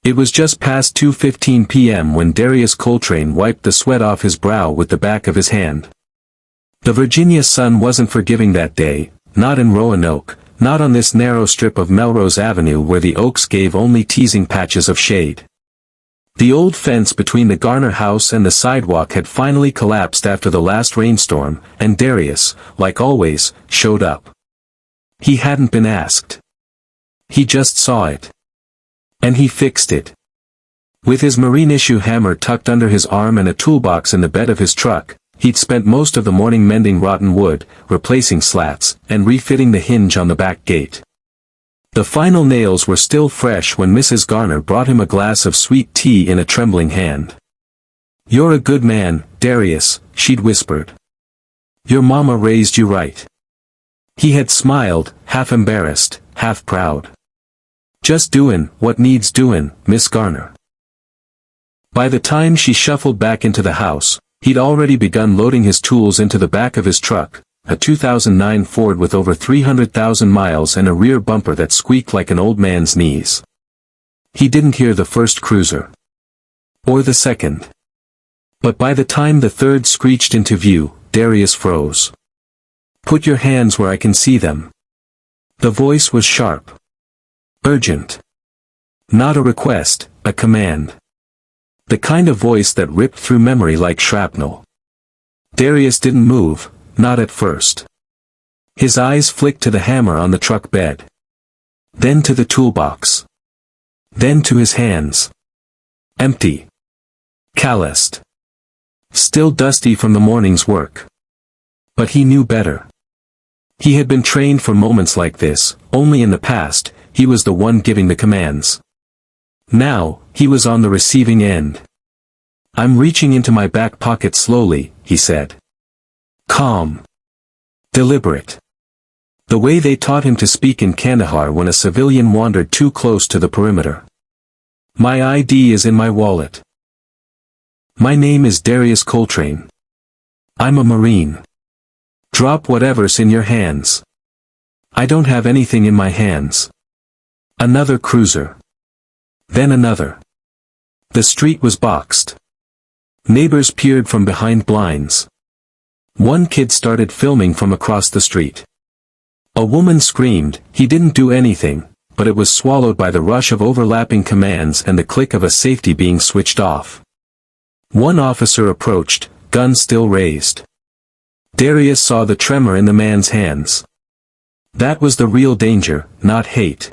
It was just past 2:15 p.m. when Darius Coltrain wiped the sweat off his brow with the back of his hand. The Virginia sun wasn't forgiving that day, not in Roanoke, not on this narrow strip of Melrose Avenue where the oaks gave only teasing patches of shade. The old fence between the Garner house and the sidewalk had finally collapsed after the last rainstorm, and Darius, like always, showed up. He hadn't been asked. He just saw it. And he fixed it. With his marine-issue hammer tucked under his arm and a toolbox in the bed of his truck, he'd spent most of the morning mending rotten wood, replacing slats, and refitting the hinge on the back gate. The final nails were still fresh when Mrs. Garner brought him a glass of sweet tea in a trembling hand. "You're a good man, Darius," she'd whispered. "Your mama raised you right." He had smiled, half embarrassed, half proud. "Just doin' what needs doin', Miss Garner." By the time she shuffled back into the house, he'd already begun loading his tools into the back of his truck, a 2009 Ford with over 300,000 miles and a rear bumper that squeaked like an old man's knees. He didn't hear the first cruiser. Or the second. But by the time the third screeched into view, Darius froze. "Put your hands where I can see them." The voice was sharp. Urgent. Not a request, a command. The kind of voice that ripped through memory like shrapnel. Darius didn't move, not at first. His eyes flicked to the hammer on the truck bed. Then to the toolbox. Then to his hands. Empty. Calloused. Still dusty from the morning's work. But he knew better. He had been trained for moments like this, only in the past, he was the one giving the commands. Now, he was on the receiving end. "I'm reaching into my back pocket slowly," he said. Calm. Deliberate. The way they taught him to speak in Kandahar when a civilian wandered too close to the perimeter. "My ID is in my wallet. My name is Darius Coltrain. I'm a Marine. Drop whatever's in your hands." "I don't have anything in my hands." Another cruiser. Then another. The street was boxed. Neighbors peered from behind blinds. One kid started filming from across the street. A woman screamed. He didn't do anything, but it was swallowed by the rush of overlapping commands and the click of a safety being switched off. One officer approached, gun still raised. Darius saw the tremor in the man's hands. That was the real danger, not hate.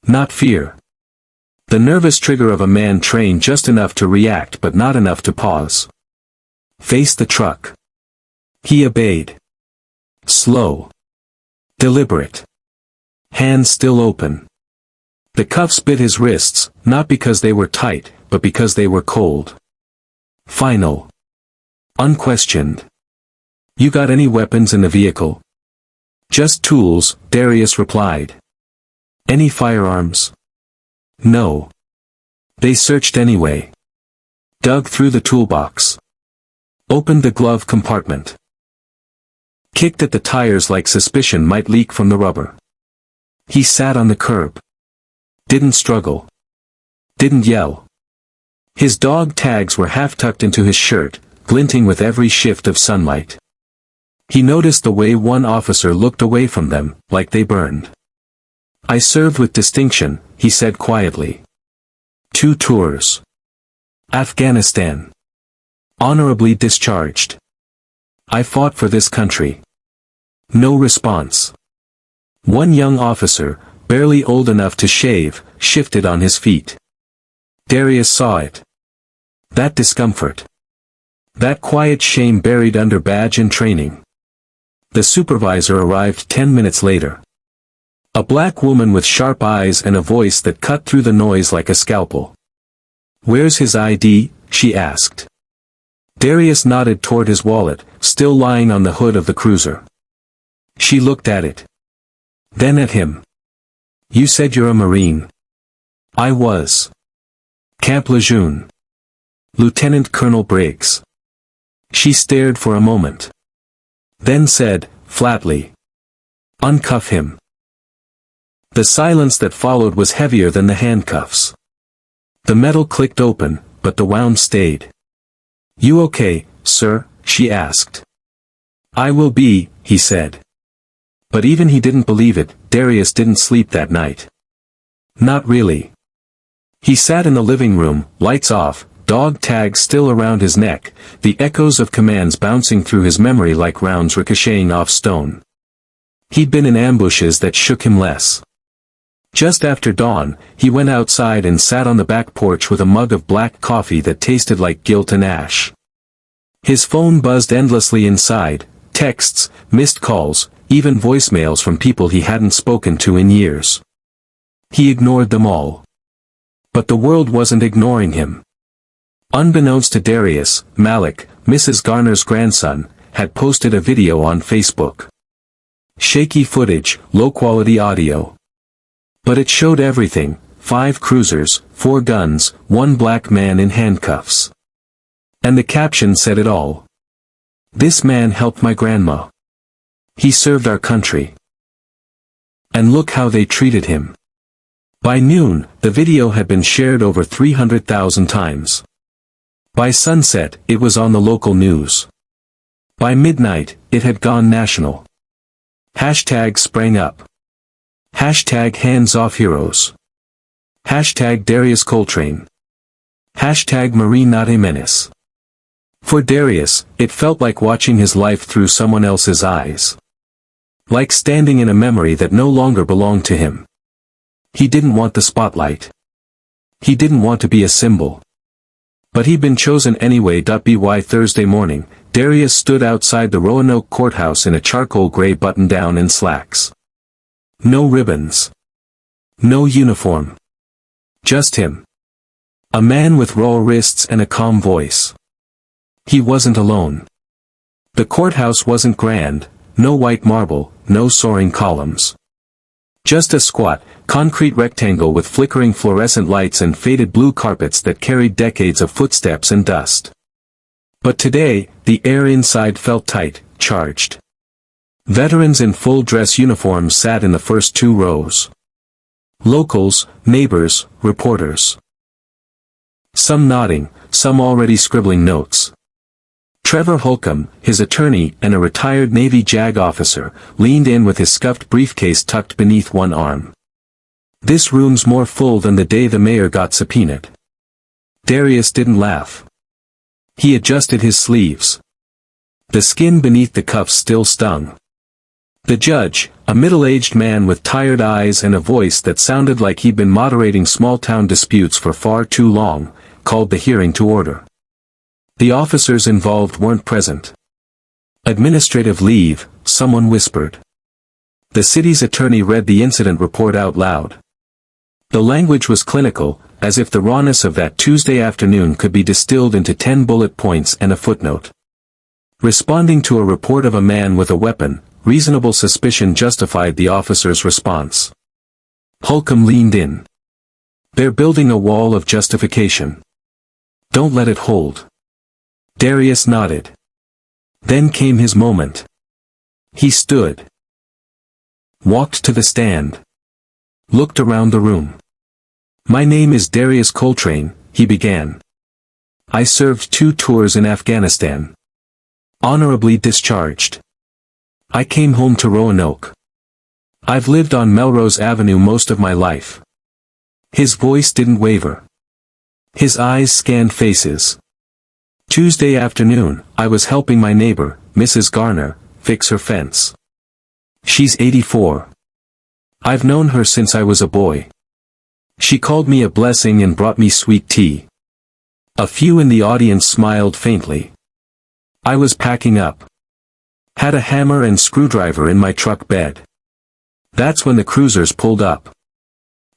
Not fear. The nervous trigger of a man trained just enough to react but not enough to pause. Face the truck. He obeyed. Slow. Deliberate. Hands still open. The cuffs bit his wrists, not because they were tight, but because they were cold. Final. Unquestioned. "You got any weapons in the vehicle?" "Just tools," Darius replied. "Any firearms?" "No." They searched anyway. Dug through the toolbox. Opened the glove compartment. Kicked at the tires like suspicion might leak from the rubber. He sat on the curb. Didn't struggle. Didn't yell. His dog tags were half tucked into his shirt, glinting with every shift of sunlight. He noticed the way one officer looked away from them, like they burned. "I served with distinction," he said quietly. 2 tours. Afghanistan. Honorably discharged. "I fought for this country." No response. One young officer, barely old enough to shave, shifted on his feet. Darius saw it. That discomfort. That quiet shame buried under badge and training. The supervisor arrived 10 minutes later. A black woman with sharp eyes and a voice that cut through the noise like a scalpel. "Where's his ID?" she asked. Darius nodded toward his wallet, still lying on the hood of the cruiser. She looked at it. Then at him. "You said you're a Marine." "I was. Camp Lejeune. Lieutenant Colonel Briggs." She stared for a moment. Then said, flatly, "Uncuff him." The silence that followed was heavier than the handcuffs. The metal clicked open, but the wound stayed. "You okay, sir?" she asked. "I will be," he said. But even he didn't believe it. Darius didn't sleep that night. Not really. He sat in the living room, lights off, dog tags still around his neck, the echoes of commands bouncing through his memory like rounds ricocheting off stone. He'd been in ambushes that shook him less. Just after dawn, he went outside and sat on the back porch with a mug of black coffee that tasted like guilt and ash. His phone buzzed endlessly inside, texts, missed calls, even voicemails from people he hadn't spoken to in years. He ignored them all. But the world wasn't ignoring him. Unbeknownst to Darius, Malik, Mrs. Garner's grandson, had posted a video on Facebook. Shaky footage, low-quality audio. But it showed everything: 5 cruisers, 4 guns, 1 black man in handcuffs. And the caption said it all. "This man helped my grandma. He served our country. And look how they treated him." By noon, the video had been shared over 300,000 times. By sunset, it was on the local news. By midnight, it had gone national. Hashtag sprang up. Hashtag hands off heroes. Hashtag Darius Coltrain. Hashtag Marine not a menace. For Darius, it felt like watching his life through someone else's eyes. Like standing in a memory that no longer belonged to him. He didn't want the spotlight. He didn't want to be a symbol. But he'd been chosen anyway. By Thursday morning, Darius stood outside the Roanoke Courthouse in a charcoal gray button-down and slacks. No ribbons. No uniform. Just him. A man with raw wrists and a calm voice. He wasn't alone. The courthouse wasn't grand, no white marble, no soaring columns. Just a squat, concrete rectangle with flickering fluorescent lights and faded blue carpets that carried decades of footsteps and dust. But today, the air inside felt tight, charged. Veterans in full dress uniforms sat in the first 2 rows. Locals, neighbors, reporters. Some nodding, some already scribbling notes. Trevor Holcomb, his attorney and a retired Navy JAG officer, leaned in with his scuffed briefcase tucked beneath one arm. "This room's more full than the day the mayor got subpoenaed." Darius didn't laugh. He adjusted his sleeves. The skin beneath the cuffs still stung. The judge, a middle-aged man with tired eyes and a voice that sounded like he'd been moderating small-town disputes for far too long, called the hearing to order. The officers involved weren't present. "Administrative leave," someone whispered. The city's attorney read the incident report out loud. The language was clinical, as if the rawness of that Tuesday afternoon could be distilled into 10 bullet points and a footnote. Responding to a report of a man with a weapon, reasonable suspicion justified the officer's response. Holcomb leaned in. "They're building a wall of justification. Don't let it hold." Darius nodded. Then came his moment. He stood. Walked to the stand. Looked around the room. "My name is Darius Coltrain," he began. "I served 2 tours in Afghanistan. Honorably discharged. I came home to Roanoke. I've lived on Melrose Avenue most of my life." His voice didn't waver. His eyes scanned faces. "Tuesday afternoon, I was helping my neighbor, Mrs. Garner, fix her fence. She's 84. I've known her since I was a boy. She called me a blessing and brought me sweet tea." A few in the audience smiled faintly. "I was packing up. Had a hammer and screwdriver in my truck bed. That's when the cruisers pulled up."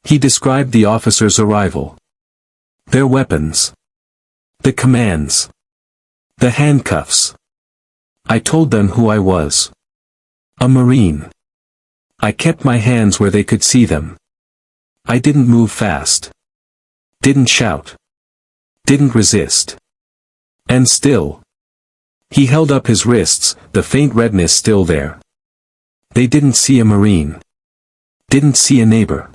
He described the officers' arrival. Their weapons. The commands. The handcuffs. "I told them who I was. A Marine. I kept my hands where they could see them. I didn't move fast. Didn't shout. Didn't resist. And still." He held up his wrists, the faint redness still there. "They didn't see a Marine. Didn't see a neighbor.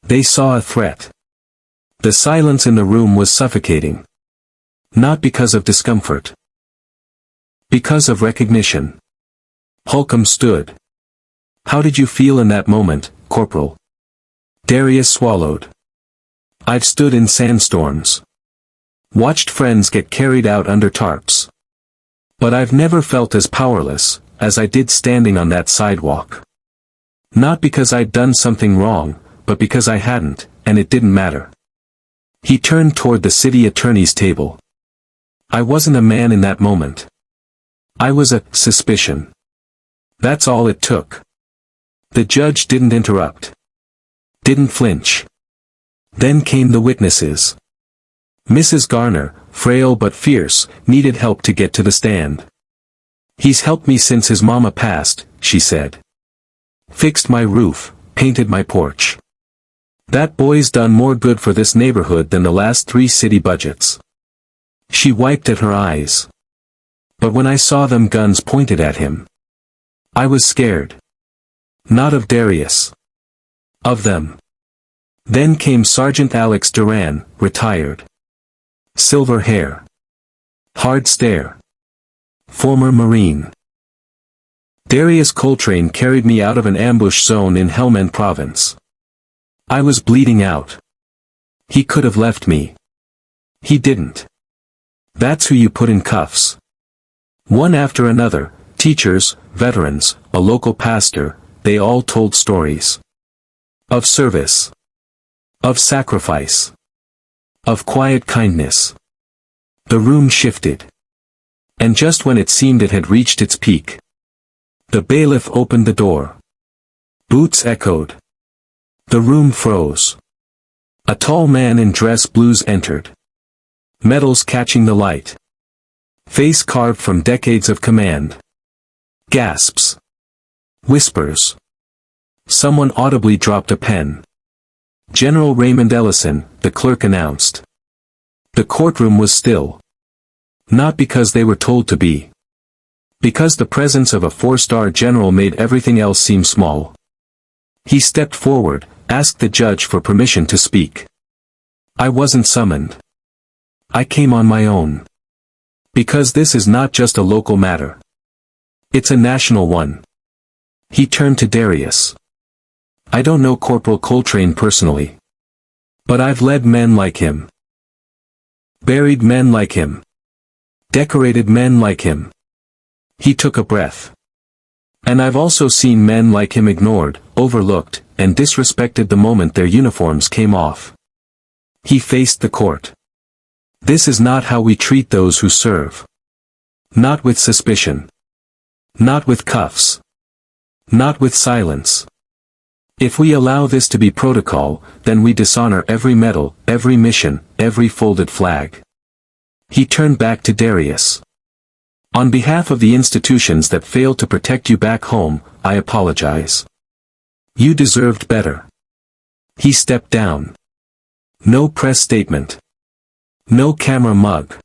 They saw a threat. The silence in the room was suffocating. Not because of discomfort. Because of recognition. Holcomb stood. "How did you feel in that moment, Corporal?" Darius swallowed. "I've stood in sandstorms. Watched friends get carried out under tarps. But I've never felt as powerless as I did standing on that sidewalk. Not because I'd done something wrong, but because I hadn't, and it didn't matter." He turned toward the city attorney's table. "I wasn't a man in that moment. I was a suspicion. That's all it took." The judge didn't interrupt. Didn't flinch. Then came the witnesses. Mrs. Garner, frail but fierce, needed help to get to the stand. "He's helped me since his mama passed," she said. "Fixed my roof, painted my porch. That boy's done more good for this neighborhood than the last 3 city budgets." She wiped at her eyes. "But when I saw them guns pointed at him, I was scared. Not of Darius. Of them." Then came Sergeant Alex Duran, retired. Silver hair. Hard stare. Former Marine. "Darius Coltrain carried me out of an ambush zone in Helmand Province. I was bleeding out. He could have left me. He didn't. That's who you put in cuffs." One after another, teachers, veterans, a local pastor, they all told stories. Of service. Of sacrifice. Of quiet kindness. The room shifted. And just when it seemed it had reached its peak, the bailiff opened the door. Boots echoed. The room froze. A tall man in dress blues entered. Medals catching the light. Face carved from decades of command. Gasps. Whispers. Someone audibly dropped a pen. "General Raymond Ellison," the clerk announced. The courtroom was still. Not because they were told to be. Because the presence of a 4-star general made everything else seem small. He stepped forward, asked the judge for permission to speak. "I wasn't summoned. I came on my own. Because this is not just a local matter. It's a national one." He turned to Darius. "I don't know Corporal Coltrain personally. But I've led men like him. Buried men like him. Decorated men like him." He took a breath. "And I've also seen men like him ignored, overlooked, and disrespected the moment their uniforms came off." He faced the court. "This is not how we treat those who serve. Not with suspicion. Not with cuffs. Not with silence. If we allow this to be protocol, then we dishonor every medal, every mission, every folded flag." He turned back to Darius. "On behalf of the institutions that failed to protect you back home, I apologize. You deserved better." He stepped down. No press statement. No camera mug.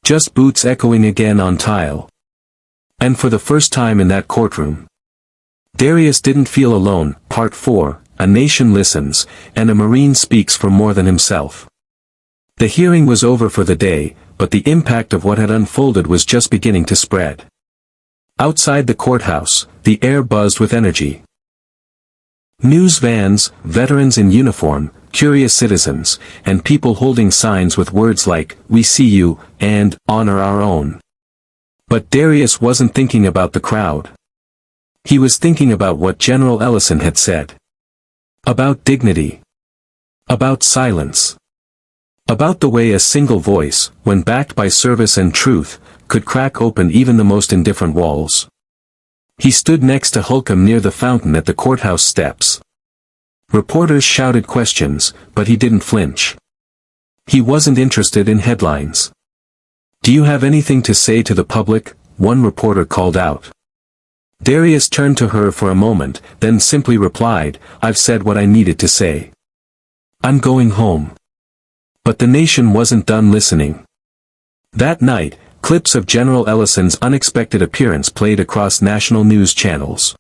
Just boots echoing again on tile. And for the first time in that courtroom, Darius didn't feel alone. Part 4, A Nation Listens, and a Marine speaks for more than himself. The hearing was over for the day, but the impact of what had unfolded was just beginning to spread. Outside the courthouse, the air buzzed with energy. News vans, veterans in uniform, curious citizens, and people holding signs with words like, "We see you," and "Honor our own." But Darius wasn't thinking about the crowd. He was thinking about what General Ellison had said. About dignity. About silence. About the way a single voice, when backed by service and truth, could crack open even the most indifferent walls. He stood next to Holcomb near the fountain at the courthouse steps. Reporters shouted questions, but he didn't flinch. He wasn't interested in headlines. "Do you have anything to say to the public?" one reporter called out. Darius turned to her for a moment, then simply replied, "I've said what I needed to say. I'm going home." But the nation wasn't done listening. That night, clips of General Ellison's unexpected appearance played across national news channels.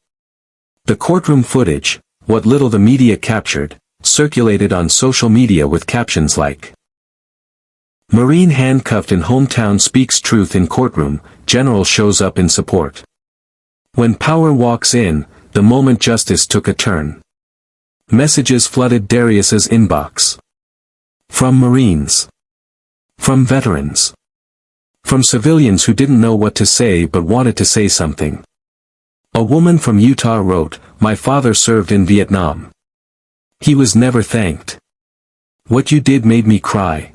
The courtroom footage, what little the media captured, circulated on social media with captions like, "Marine handcuffed in hometown speaks truth in courtroom, general shows up in support." When power walks in, the moment justice took a turn. Messages flooded Darius's inbox. From Marines. From veterans. From civilians who didn't know what to say but wanted to say something. A woman from Utah wrote, "My father served in Vietnam. He was never thanked. What you did made me cry."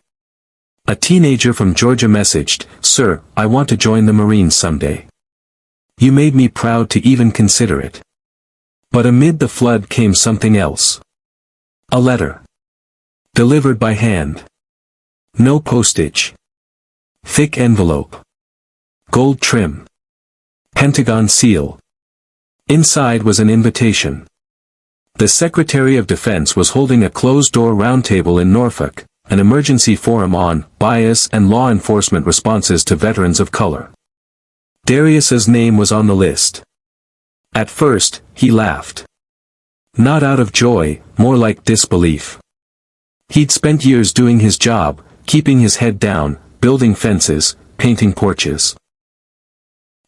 A teenager from Georgia messaged, "Sir, I want to join the Marines someday. You made me proud to even consider it." But amid the flood came something else. A letter. Delivered by hand. No postage. Thick envelope. Gold trim. Pentagon seal. Inside was an invitation. The Secretary of Defense was holding a closed-door roundtable in Norfolk, an emergency forum on bias and law enforcement responses to veterans of color. Darius's name was on the list. At first, he laughed. Not out of joy, more like disbelief. He'd spent years doing his job, keeping his head down, building fences, painting porches.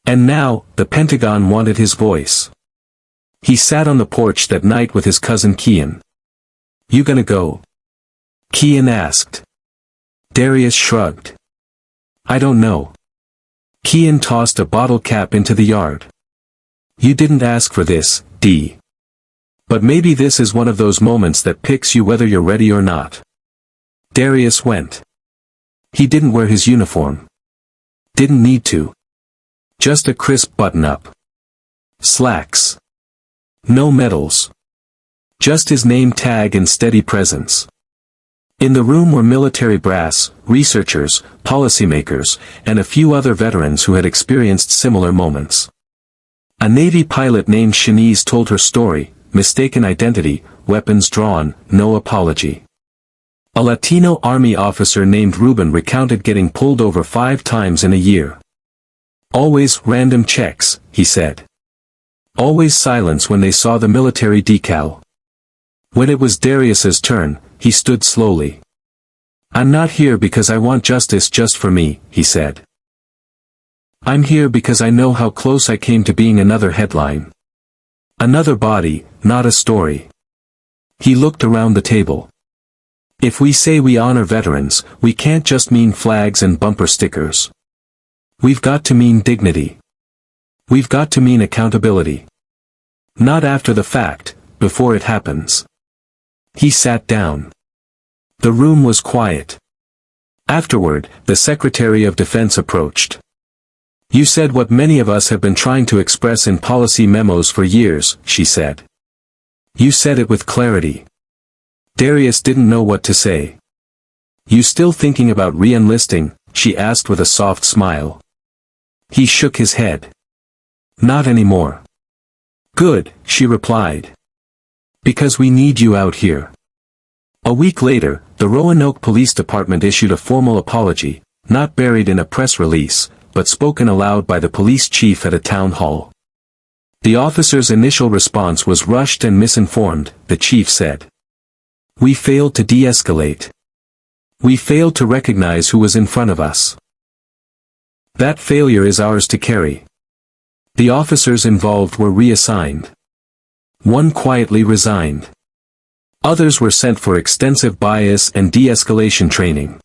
And now, the Pentagon wanted his voice. He sat on the porch that night with his cousin Kian. "You gonna go?" Kian asked. Darius shrugged. "I don't know." Kian tossed a bottle cap into the yard. "You didn't ask for this, D. But maybe this is one of those moments that picks you whether you're ready or not." Darius went. He didn't wear his uniform. Didn't need to. Just a crisp button-up. Slacks. No medals. Just his name tag and steady presence. In the room were military brass, researchers, policymakers, and a few other veterans who had experienced similar moments. A Navy pilot named Shanice told her story, mistaken identity, weapons drawn, no apology. A Latino Army officer named Ruben recounted getting pulled over 5 times in a year. "Always random checks," he said. Always silence when they saw the military decal. When it was Darius's turn, he stood slowly. "I'm not here because I want justice just for me," he said. "I'm here because I know how close I came to being another headline. Another body, not a story." He looked around the table. If we say we honor veterans, we can't just mean flags and bumper stickers. We've got to mean dignity. We've got to mean accountability. Not after the fact, before it happens. He sat down. The room was quiet. Afterward, the Secretary of Defense approached. "You said what many of us have been trying to express in policy memos for years," she said. "You said it with clarity." Darius didn't know what to say. "You still thinking about re-enlisting?" she asked with a soft smile. He shook his head. "Not anymore." "Good," she replied. "Because we need you out here." A week later, the Roanoke Police Department issued a formal apology, not buried in a press release, but spoken aloud by the police chief at a town hall. The officer's initial response was rushed and misinformed, the chief said. "We failed to de-escalate. We failed to recognize who was in front of us. That failure is ours to carry." The officers involved were reassigned. One quietly resigned. Others were sent for extensive bias and de-escalation training.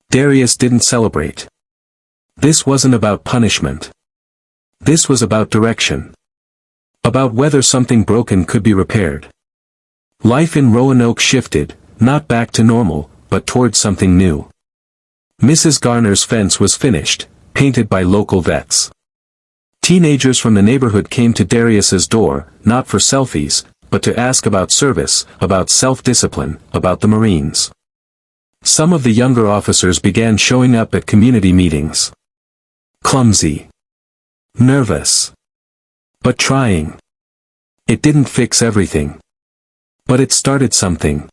Darius didn't celebrate. This wasn't about punishment. This was about direction. About whether something broken could be repaired. Life in Roanoke shifted, not back to normal, but towards something new. Mrs. Garner's fence was finished, painted by local vets. Teenagers from the neighborhood came to Darius's door, not for selfies, but to ask about service, about self-discipline, about the Marines. Some of the younger officers began showing up at community meetings. Clumsy. Nervous. But trying. It didn't fix everything. But it started something.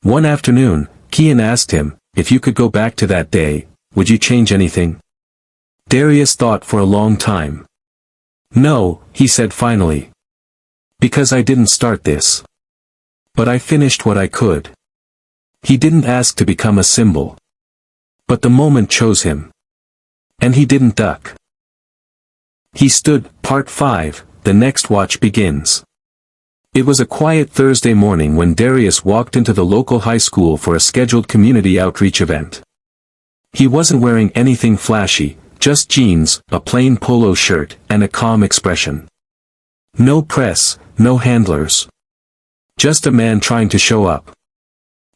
One afternoon, Kian asked him, "If you could go back to that day, would you change anything?" Darius thought for a long time. "No," he said finally. "Because I didn't start this. But I finished what I could. He didn't ask to become a symbol. But the moment chose him. And he didn't duck. He stood. Part 5, the next watch begins. It was a quiet Thursday morning when Darius walked into the local high school for a scheduled community outreach event. He wasn't wearing anything flashy, just jeans, a plain polo shirt, and a calm expression. No press, no handlers. Just a man trying to show up.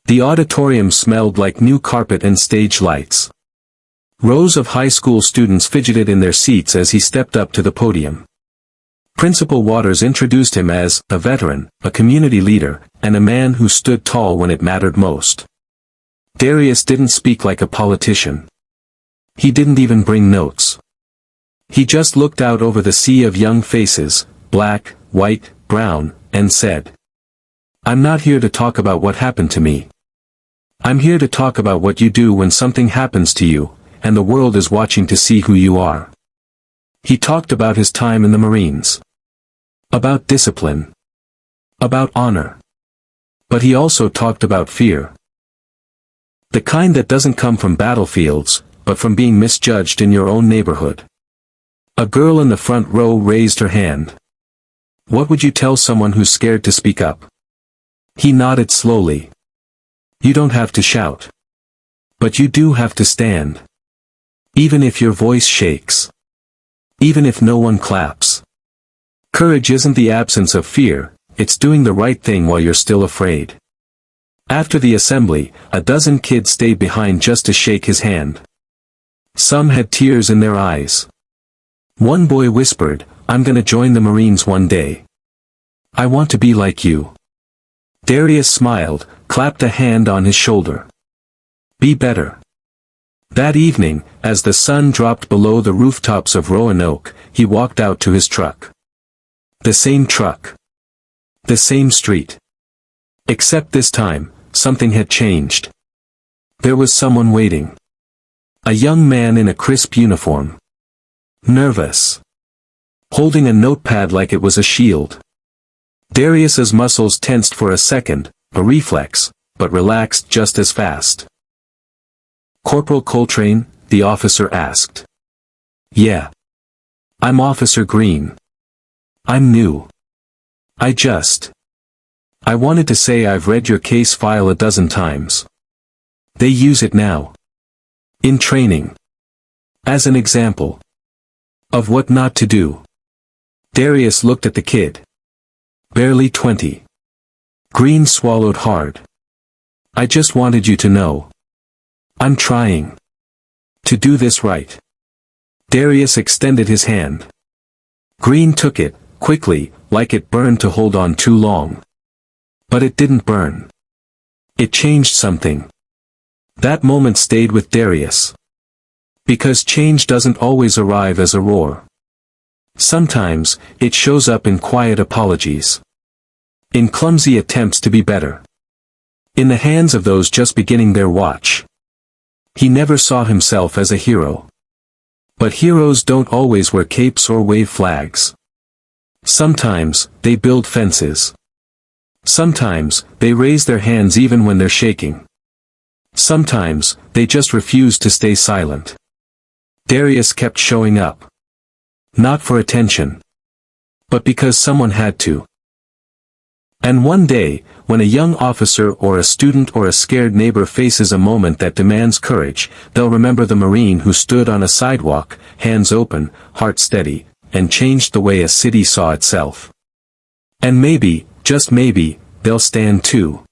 The auditorium smelled like new carpet and stage lights. Rows of high school students fidgeted in their seats as he stepped up to the podium. Principal Waters introduced him as a veteran, a community leader, and a man who stood tall when it mattered most. Darius didn't speak like a politician. He didn't even bring notes. He just looked out over the sea of young faces, black, white, brown, and said, "I'm not here to talk about what happened to me. I'm here to talk about what you do when something happens to you, and the world is watching to see who you are." He talked about his time in the Marines. About discipline. About honor. But he also talked about fear. The kind that doesn't come from battlefields, but from being misjudged in your own neighborhood. A girl in the front row raised her hand. What would you tell someone who's scared to speak up? He nodded slowly. You don't have to shout. But you do have to stand. Even if your voice shakes. Even if no one claps. Courage isn't the absence of fear, it's doing the right thing while you're still afraid. After the assembly, a dozen kids stayed behind just to shake his hand. Some had tears in their eyes. One boy whispered, "I'm gonna join the Marines one day. I want to be like you." Darius smiled, clapped a hand on his shoulder. Be better. That evening, as the sun dropped below the rooftops of Roanoke, he walked out to his truck. The same truck. The same street. Except this time, something had changed. There was someone waiting. A young man in a crisp uniform. Nervous. Holding a notepad like it was a shield. Darius's muscles tensed for a second, a reflex, but relaxed just as fast. "Corporal Coltrain?" the officer asked. "Yeah. I'm Officer Green. I'm new. I wanted to say I've read your case file a dozen times. They use it now. In training. As an example. Of what not to do." Darius looked at the kid. Barely 20. Green swallowed hard. "I just wanted you to know. I'm trying. To do this right." Darius extended his hand. Green took it, quickly, like it burned to hold on too long. But it didn't burn. It changed something. That moment stayed with Darius. Because change doesn't always arrive as a roar. Sometimes, it shows up in quiet apologies. In clumsy attempts to be better. In the hands of those just beginning their watch. He never saw himself as a hero. But heroes don't always wear capes or wave flags. Sometimes, they build fences. Sometimes, they raise their hands even when they're shaking. Sometimes, they just refuse to stay silent. Darius kept showing up. Not for attention. But because someone had to. And one day, when a young officer or a student or a scared neighbor faces a moment that demands courage, they'll remember the Marine who stood on a sidewalk, hands open, heart steady, and changed the way a city saw itself. And maybe, just maybe, they'll stand too.